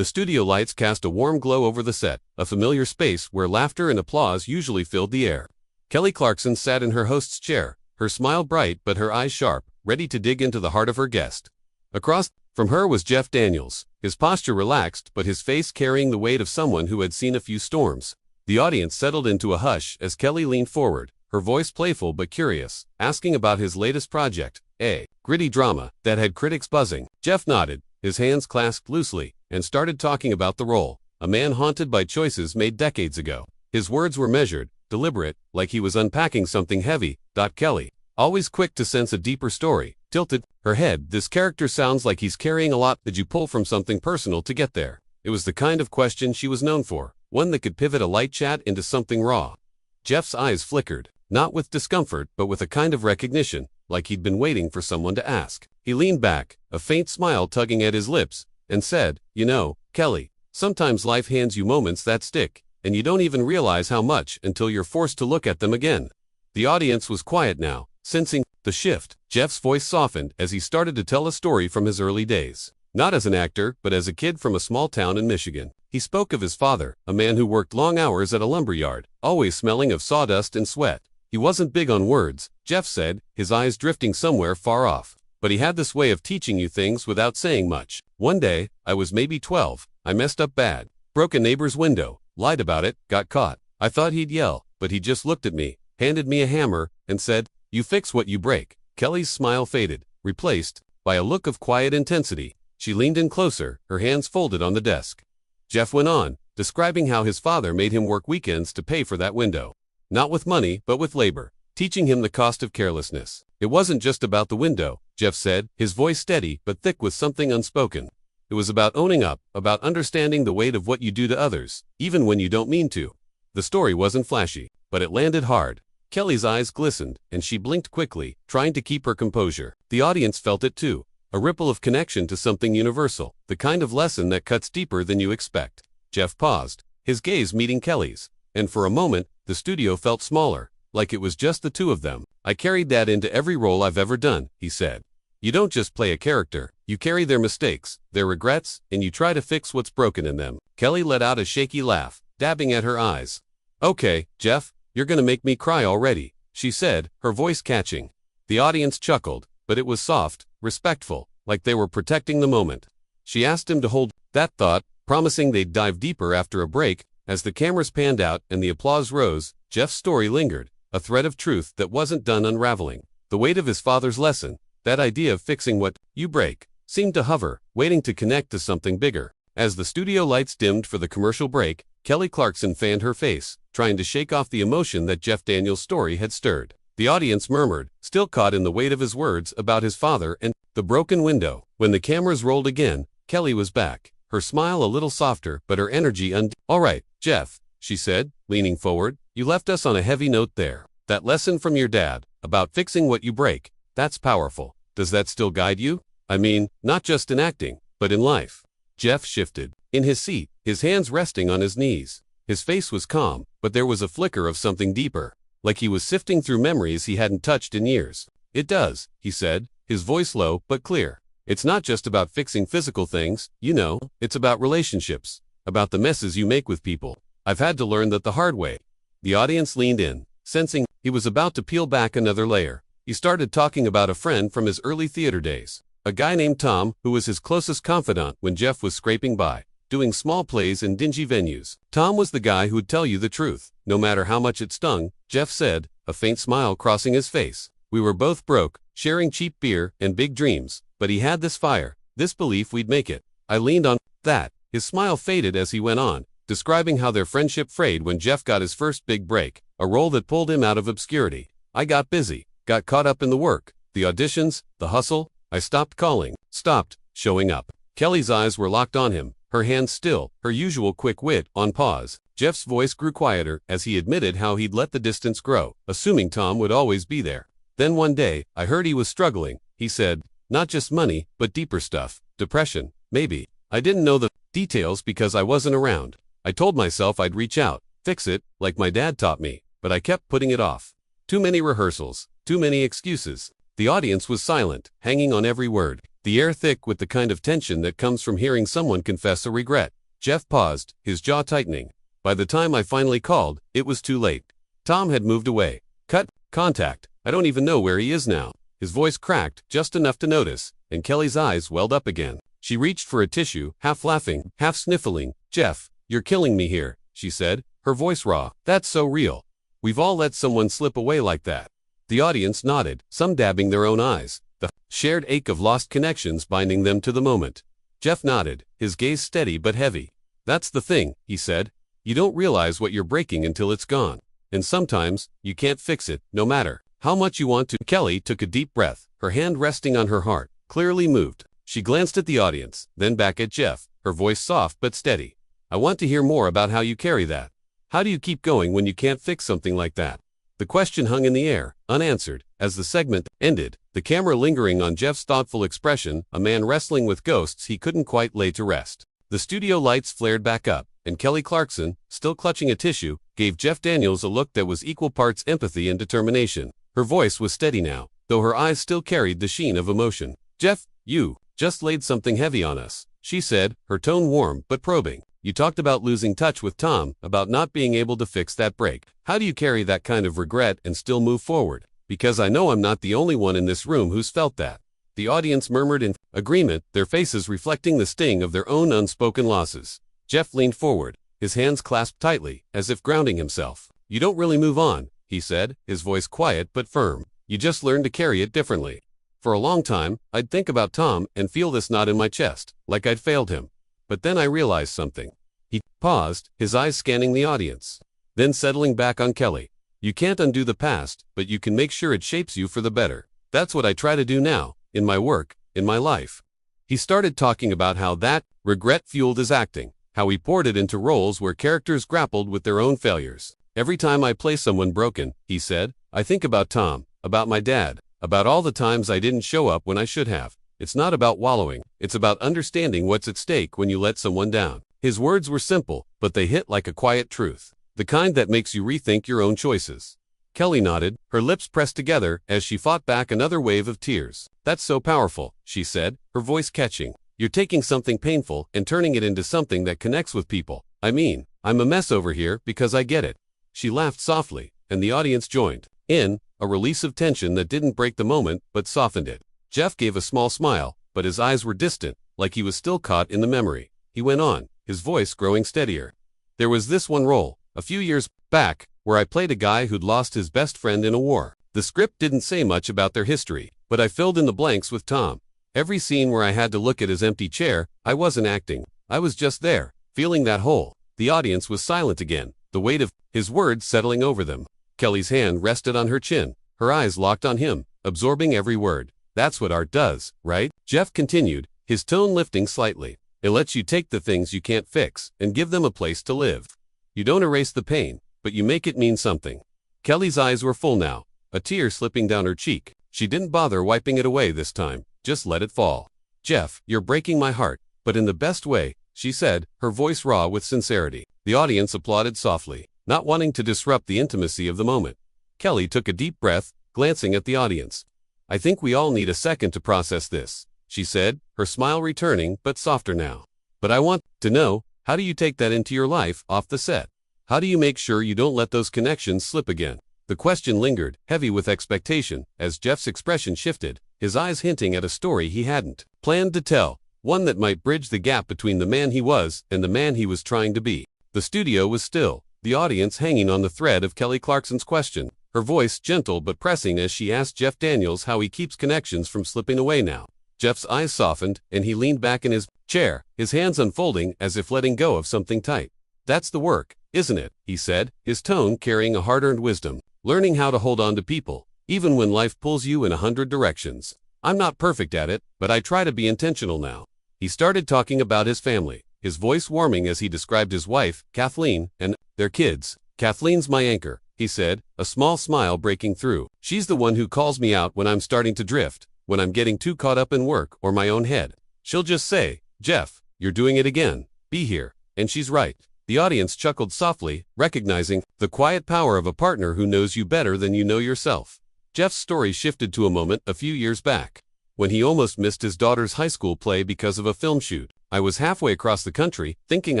The studio lights cast a warm glow over the set, a familiar space where laughter and applause usually filled the air. Kelly Clarkson sat in her host's chair, her smile bright but her eyes sharp, ready to dig into the heart of her guest. Across from her was Jeff Daniels, his posture relaxed but his face carrying the weight of someone who had seen a few storms. The audience settled into a hush as Kelly leaned forward, her voice playful but curious, asking about his latest project, a gritty drama that had critics buzzing. Jeff nodded, his hands clasped loosely, and started talking about the role, a man haunted by choices made decades ago. His words were measured, deliberate, like he was unpacking something heavy. Kelly, always quick to sense a deeper story, tilted her head. This character sounds like he's carrying a lot. Did you pull from something personal to get there? It was the kind of question she was known for, one that could pivot a light chat into something raw. Jeff's eyes flickered, not with discomfort but with a kind of recognition, like he'd been waiting for someone to ask. He leaned back, a faint smile tugging at his lips, and said, "You know, Kelly, sometimes life hands you moments that stick, and you don't even realize how much until you're forced to look at them again." The audience was quiet now, sensing the shift. Jeff's voice softened as he started to tell a story from his early days. Not as an actor, but as a kid from a small town in Michigan. He spoke of his father, a man who worked long hours at a lumberyard, always smelling of sawdust and sweat. He wasn't big on words, Jeff said, his eyes drifting somewhere far off. But he had this way of teaching you things without saying much. "One day, I was maybe 12, I messed up bad. Broke a neighbor's window, lied about it, got caught. I thought he'd yell, but he just looked at me, handed me a hammer, and said, 'You fix what you break.'" Kelly's smile faded, replaced by a look of quiet intensity. She leaned in closer, her hands folded on the desk. Jeff went on, describing how his father made him work weekends to pay for that window. Not with money, but with labor, teaching him the cost of carelessness. "It wasn't just about the window," Jeff said, his voice steady but thick with something unspoken. "It was about owning up, about understanding the weight of what you do to others, even when you don't mean to." The story wasn't flashy, but it landed hard. Kelly's eyes glistened, and she blinked quickly, trying to keep her composure. The audience felt it too, a ripple of connection to something universal, the kind of lesson that cuts deeper than you expect. Jeff paused, his gaze meeting Kelly's, and for a moment, the studio felt smaller, like it was just the two of them. "I carried that into every role I've ever done," he said. "You don't just play a character, you carry their mistakes, their regrets, and you try to fix what's broken in them." Kelly let out a shaky laugh, dabbing at her eyes. "Okay, Jeff, you're gonna make me cry already," she said, her voice catching. The audience chuckled, but it was soft, respectful, like they were protecting the moment. She asked him to hold that thought, promising they'd dive deeper after a break. As the cameras panned out and the applause rose, Jeff's story lingered, a thread of truth that wasn't done unraveling. The weight of his father's lesson, that idea of fixing what you break, seemed to hover, waiting to connect to something bigger. As the studio lights dimmed for the commercial break, Kelly Clarkson fanned her face, trying to shake off the emotion that Jeff Daniels' story had stirred. The audience murmured, still caught in the weight of his words about his father and the broken window. When the cameras rolled again, Kelly was back, her smile a little softer but her energy "All right, Jeff," she said, leaning forward, "you left us on a heavy note there. That lesson from your dad, about fixing what you break, that's powerful. Does that still guide you? I mean, not just in acting, but in life." Jeff shifted, in his seat, his hands resting on his knees. His face was calm, but there was a flicker of something deeper, like he was sifting through memories he hadn't touched in years. "It does," he said, his voice low but clear. "It's not just about fixing physical things, you know, it's about relationships, about the messes you make with people. I've had to learn that the hard way." The audience leaned in, sensing he was about to peel back another layer. He started talking about a friend from his early theater days, a guy named Tom who was his closest confidant when Jeff was scraping by, doing small plays in dingy venues. "Tom was the guy who'd tell you the truth, no matter how much it stung," Jeff said, a faint smile crossing his face. "We were both broke, sharing cheap beer and big dreams, but he had this fire, this belief we'd make it. I leaned on that." His smile faded as he went on, describing how their friendship frayed when Jeff got his first big break, a role that pulled him out of obscurity. "I got busy, got caught up in the work, the auditions, the hustle. I stopped calling, stopped showing up." Kelly's eyes were locked on him, her hands still, her usual quick wit on pause. Jeff's voice grew quieter as he admitted how he'd let the distance grow, assuming Tom would always be there. "Then one day, I heard he was struggling," he said. "Not just money, but deeper stuff, depression, maybe. I didn't know the details because I wasn't around. I told myself I'd reach out, fix it, like my dad taught me, but I kept putting it off. Too many rehearsals, too many excuses." The audience was silent, hanging on every word. the air thick with the kind of tension that comes from hearing someone confess a regret. Jeff paused, his jaw tightening. By the time I finally called, it was too late. Tom had moved away. Cut contact. I don't even know where he is now. His voice cracked, just enough to notice, and Kelly's eyes welled up again. She reached for a tissue, half laughing, half sniffling. Jeff, you're killing me here, she said, her voice raw. That's so real. We've all let someone slip away like that. The audience nodded, some dabbing their own eyes, the shared ache of lost connections binding them to the moment. Jeff nodded, his gaze steady but heavy. That's the thing, he said. You don't realize what you're breaking until it's gone. And sometimes, you can't fix it, no matter how much you want to. Kelly took a deep breath, her hand resting on her heart, clearly moved. She glanced at the audience, then back at Jeff, her voice soft but steady. I want to hear more about how you carry that. How do you keep going when you can't fix something like that? The question hung in the air, unanswered, as the segment ended, the camera lingering on Jeff's thoughtful expression, a man wrestling with ghosts he couldn't quite lay to rest. The studio lights flared back up, and Kelly Clarkson, still clutching a tissue, gave Jeff Daniels a look that was equal parts empathy and determination. Her voice was steady now, though her eyes still carried the sheen of emotion. Jeff, you just laid something heavy on us, she said, her tone warm but probing. You talked about losing touch with Tom, about not being able to fix that break. How do you carry that kind of regret and still move forward? Because I know I'm not the only one in this room who's felt that. The audience murmured in agreement, their faces reflecting the sting of their own unspoken losses. Jeff leaned forward, his hands clasped tightly, as if grounding himself. You don't really move on, he said, his voice quiet but firm. You just learn to carry it differently. For a long time, I'd think about Tom and feel this knot in my chest, like I'd failed him. But then I realized something. He paused, his eyes scanning the audience. Then settling back on Kelly. You can't undo the past, but you can make sure it shapes you for the better. That's what I try to do now, in my work, in my life. He started talking about how that regret fueled his acting, how he poured it into roles where characters grappled with their own failures. Every time I play someone broken, he said, I think about Tom, about my dad, about all the times I didn't show up when I should have. It's not about wallowing, it's about understanding what's at stake when you let someone down. His words were simple, but they hit like a quiet truth, the kind that makes you rethink your own choices. Kelly nodded, her lips pressed together as she fought back another wave of tears. That's so powerful, she said, her voice catching. You're taking something painful and turning it into something that connects with people. I mean, I'm a mess over here because I get it. She laughed softly, and the audience joined in, a release of tension that didn't break the moment but softened it. Jeff gave a small smile, but his eyes were distant, like he was still caught in the memory. He went on, his voice growing steadier. There was this one role, a few years back, where I played a guy who'd lost his best friend in a war. The script didn't say much about their history, but I filled in the blanks with Tom. Every scene where I had to look at his empty chair, I wasn't acting. I was just there, feeling that hole. The audience was silent again, the weight of his words settling over them. Kelly's hand rested on her chin, her eyes locked on him, absorbing every word. That's what art does, right? Jeff continued, his tone lifting slightly. It lets you take the things you can't fix and give them a place to live. You don't erase the pain, but you make it mean something. Kelly's eyes were full now, a tear slipping down her cheek. She didn't bother wiping it away this time, just let it fall. Jeff, you're breaking my heart, but in the best way, she said, her voice raw with sincerity. The audience applauded softly, not wanting to disrupt the intimacy of the moment. Kelly took a deep breath, glancing at the audience. I think we all need a second to process this, she said, her smile returning but softer now. But I want to know, how do you take that into your life off the set? How do you make sure you don't let those connections slip again? The question lingered, heavy with expectation, as Jeff's expression shifted, his eyes hinting at a story he hadn't planned to tell, one that might bridge the gap between the man he was and the man he was trying to be. The studio was still, the audience hanging on the thread of Kelly Clarkson's question, her voice gentle but pressing as she asked Jeff Daniels how he keeps connections from slipping away now. Jeff's eyes softened, and he leaned back in his chair, his hands unfolding as if letting go of something tight. That's the work, isn't it? He said, his tone carrying a hard-earned wisdom. Learning how to hold on to people, even when life pulls you in 100 directions. I'm not perfect at it, but I try to be intentional now. He started talking about his family, his voice warming as he described his wife, Kathleen, and their kids. Kathleen's my anchor, he said, a small smile breaking through. She's the one who calls me out when I'm starting to drift, when I'm getting too caught up in work or my own head. She'll just say, Jeff, you're doing it again. Be here. And she's right. The audience chuckled softly, recognizing the quiet power of a partner who knows you better than you know yourself. Jeff's story shifted to a moment a few years back, when he almost missed his daughter's high school play because of a film shoot. I was halfway across the country, thinking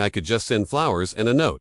I could just send flowers and a note,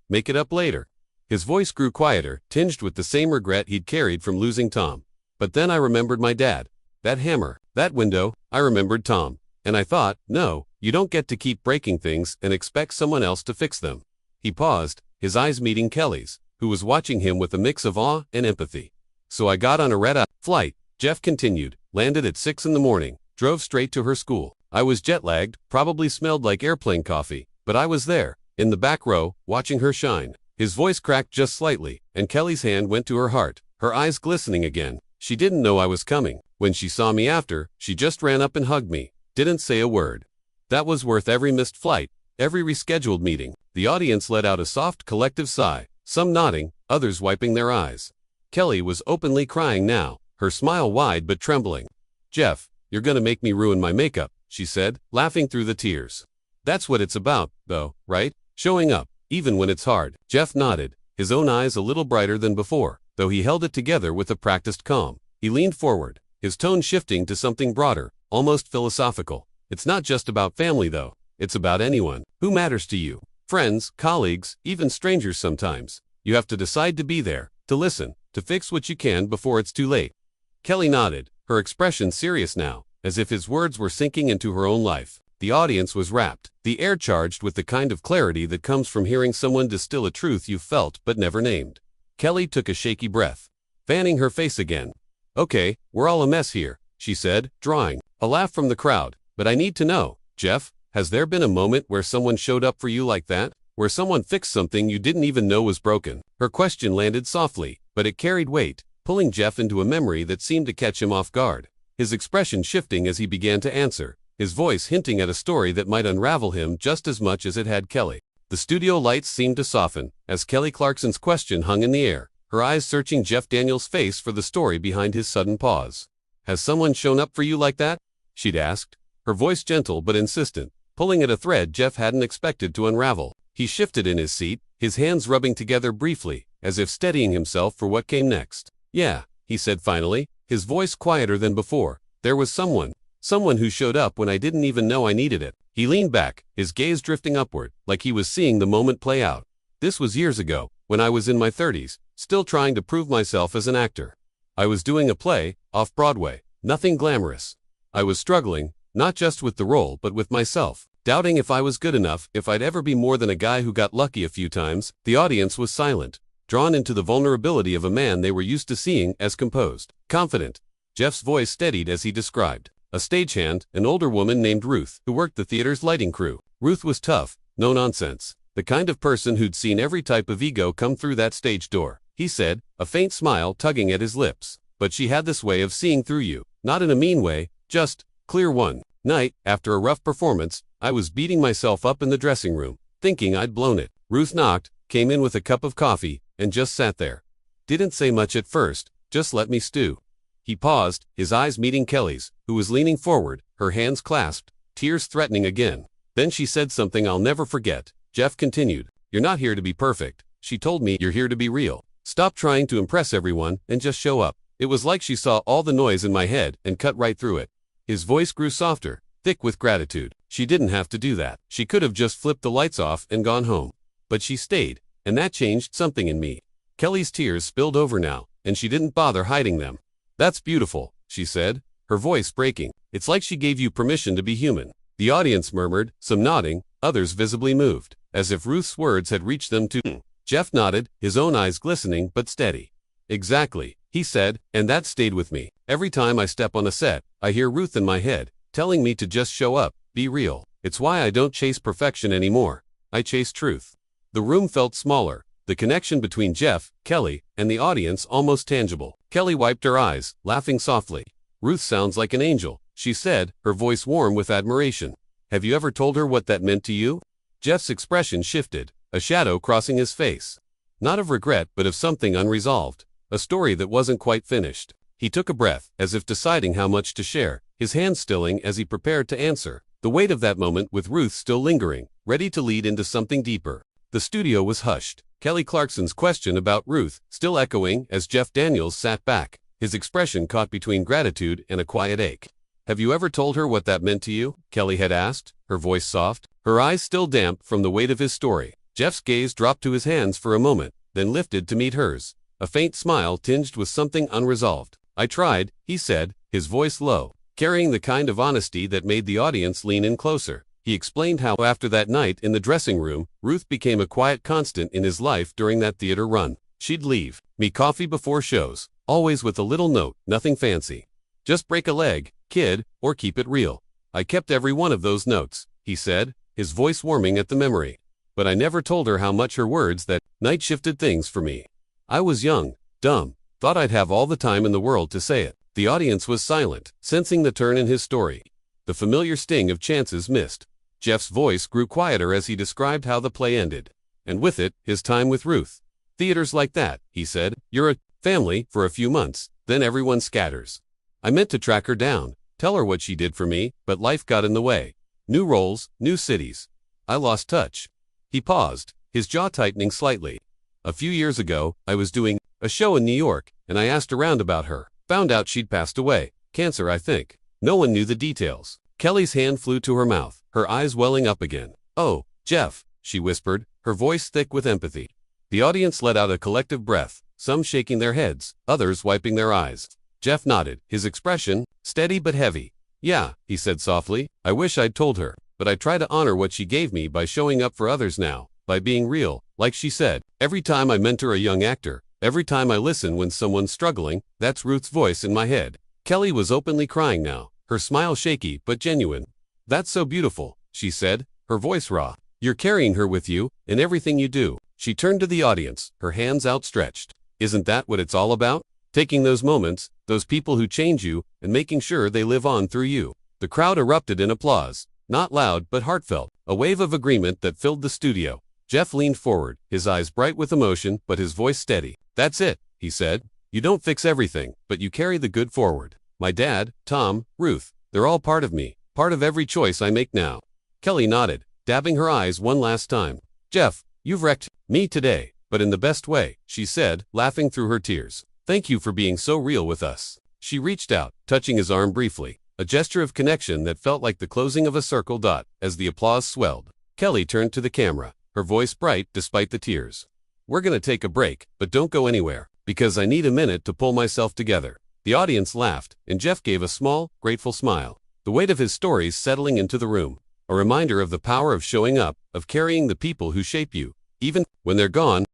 make it up later. His voice grew quieter, tinged with the same regret he'd carried from losing Tom. But then I remembered my dad. That hammer, that window, I remembered Tom. And I thought, no, you don't get to keep breaking things and expect someone else to fix them. He paused, his eyes meeting Kelly's, who was watching him with a mix of awe and empathy. So I got on a red-eye flight, Jeff continued, landed at 6 in the morning, drove straight to her school. I was jet-lagged, probably smelled like airplane coffee, but I was there, in the back row, watching her shine. His voice cracked just slightly, and Kelly's hand went to her heart, her eyes glistening again. She didn't know I was coming. When she saw me after, she just ran up and hugged me. Didn't say a word. That was worth every missed flight, every rescheduled meeting. The audience let out a soft collective sigh, some nodding, others wiping their eyes. Kelly was openly crying now, her smile wide but trembling. "Jeff, you're gonna make me ruin my makeup," she said, laughing through the tears. "That's what it's about, though, right? Showing up, even when it's hard." Jeff nodded, his own eyes a little brighter than before, though he held it together with a practiced calm. He leaned forward, his tone shifting to something broader, almost philosophical. "It's not just about family, though. It's about anyone who matters to you. Friends, colleagues, even strangers sometimes. You have to decide to be there, to listen, to fix what you can before it's too late." Kelly nodded, her expression serious now, as if his words were sinking into her own life. The audience was rapt, the air charged with the kind of clarity that comes from hearing someone distill a truth you felt but never named. Kelly took a shaky breath, fanning her face again. "Okay, we're all a mess here," she said, drawing a laugh from the crowd. "But I need to know, Jeff, has there been a moment where someone showed up for you like that? Where someone fixed something you didn't even know was broken?" Her question landed softly, but it carried weight, pulling Jeff into a memory that seemed to catch him off guard. His expression shifting as he began to answer, his voice hinting at a story that might unravel him just as much as it had Kelly. The studio lights seemed to soften, as Kelly Clarkson's question hung in the air, her eyes searching Jeff Daniels' face for the story behind his sudden pause. "Has someone shown up for you like that?" she'd asked, her voice gentle but insistent, pulling at a thread Jeff hadn't expected to unravel. He shifted in his seat, his hands rubbing together briefly, as if steadying himself for what came next. "Yeah," he said finally, his voice quieter than before. "There was someone who showed up when I didn't even know I needed it." He leaned back, his gaze drifting upward, like he was seeing the moment play out. "This was years ago, when I was in my 30s, still trying to prove myself as an actor. I was doing a play, off-Broadway, nothing glamorous. I was struggling, not just with the role but with myself, doubting if I was good enough, if I'd ever be more than a guy who got lucky a few times." The audience was silent, drawn into the vulnerability of a man they were used to seeing as composed, confident. Jeff's voice steadied as he described a stagehand, an older woman named Ruth, who worked the theater's lighting crew. Ruth was tough, no nonsense, the kind of person who'd seen every type of ego come through that stage door, he said, a faint smile tugging at his lips. "But she had this way of seeing through you, not in a mean way, just clear. One night, after a rough performance, I was beating myself up in the dressing room, thinking I'd blown it. Ruth knocked, came in with a cup of coffee, and just sat there. Didn't say much at first, just let me stew." He paused, his eyes meeting Kelly's, who was leaning forward, her hands clasped, tears threatening again. "Then she said something I'll never forget." Jeff continued, "You're not here to be perfect. She told me you're here to be real. Stop trying to impress everyone and just show up." It was like she saw all the noise in my head and cut right through it. His voice grew softer, thick with gratitude. She didn't have to do that. She could have just flipped the lights off and gone home. But she stayed, and that changed something in me. Kelly's tears spilled over now, and she didn't bother hiding them. "That's beautiful," she said, her voice breaking. "It's like she gave you permission to be human." The audience murmured, some nodding, others visibly moved, as if Ruth's words had reached them too. Jeff nodded, his own eyes glistening but steady. "Exactly," he said, "and that stayed with me. Every time I step on a set, I hear Ruth in my head, telling me to just show up, be real. It's why I don't chase perfection anymore. I chase truth." The room felt smaller, the connection between Jeff, Kelly, and the audience almost tangible. Kelly wiped her eyes, laughing softly. "Ruth sounds like an angel," she said, her voice warm with admiration. "Have you ever told her what that meant to you?" Jeff's expression shifted, a shadow crossing his face. Not of regret but of something unresolved, a story that wasn't quite finished. He took a breath, as if deciding how much to share, his hands stilling as he prepared to answer, the weight of that moment with Ruth still lingering, ready to lead into something deeper. The studio was hushed, Kelly Clarkson's question about Ruth still echoing as Jeff Daniels sat back, his expression caught between gratitude and a quiet ache. Have you ever told her what that meant to you? Kelly had asked, her voice soft, her eyes still damp from the weight of his story. Jeff's gaze dropped to his hands for a moment, then lifted to meet hers, a faint smile tinged with something unresolved. I tried, he said, his voice low, carrying the kind of honesty that made the audience lean in closer. He explained how after that night in the dressing room, Ruth became a quiet constant in his life during that theater run. She'd leave me coffee before shows, always with a little note, nothing fancy. Just break a leg, kid, or keep it real. I kept every one of those notes, he said, his voice warming at the memory. But I never told her how much her words that night shifted things for me. I was young, dumb, thought I'd have all the time in the world to say it. The audience was silent, sensing the turn in his story, the familiar sting of chances missed. Jeff's voice grew quieter as he described how the play ended, and with it, his time with Ruth. Theaters like that, he said, you're a family for a few months, then everyone scatters. I meant to track her down, tell her what she did for me, but life got in the way. New roles, new cities. I lost touch. He paused, his jaw tightening slightly. A few years ago, I was doing a show in New York, and I asked around about her. Found out she'd passed away. Cancer, I think. No one knew the details. Kelly's hand flew to her mouth, her eyes welling up again. Oh, Jeff, she whispered, her voice thick with empathy. The audience let out a collective breath, some shaking their heads, others wiping their eyes. Jeff nodded, his expression steady but heavy. Yeah, he said softly, I wish I'd told her, but I try to honor what she gave me by showing up for others now, by being real, like she said. Every time I mentor a young actor, every time I listen when someone's struggling, that's Ruth's voice in my head. Kelly was openly crying now, her smile shaky but genuine. That's so beautiful, she said, her voice raw. You're carrying her with you, in everything you do. She turned to the audience, her hands outstretched. Isn't that what it's all about? Taking those moments, those people who change you, and making sure they live on through you. The crowd erupted in applause, not loud but heartfelt, a wave of agreement that filled the studio. Jeff leaned forward, his eyes bright with emotion but his voice steady. That's it, he said. You don't fix everything, but you carry the good forward. My dad, Tom, Ruth, they're all part of me, part of every choice I make now. Kelly nodded, dabbing her eyes one last time. Jeff, you've wrecked me today, but in the best way, she said, laughing through her tears. Thank you for being so real with us. She reached out, touching his arm briefly, a gesture of connection that felt like the closing of a circle. As the applause swelled, Kelly turned to the camera, her voice bright despite the tears. We're gonna take a break, but don't go anywhere, because I need a minute to pull myself together. The audience laughed, and Jeff gave a small, grateful smile, the weight of his stories settling into the room, a reminder of the power of showing up, of carrying the people who shape you, even when they're gone.